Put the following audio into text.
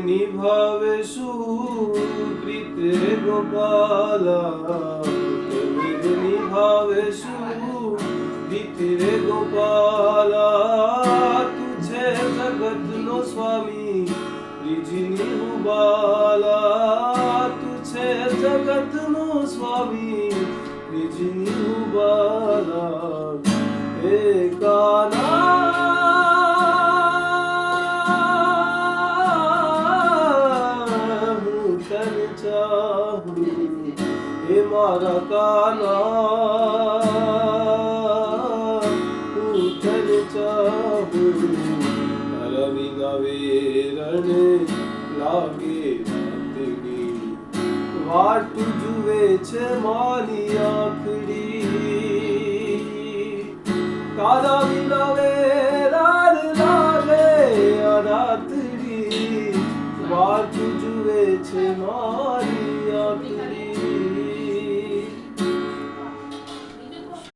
નિભાવે શું પ્રીત રે ગોપાલા, કેવી રે નિભાવે શું પ્રીત રે ગોપાલા. તું છે જગતનો સ્વામી ત્રીજીની હું બાલા, તું છે જગતનો સ્વામી ત્રીજીની હું બાલા. હે કાના હે મારા કાના હું તને ચાહું. તારા વિના વેરણે લાગે રાતડી, વાટ જુએ છે મારી આંખડી. તારા વિના વેરણ લાગે રાતડી, વાટ જુએ છે મારી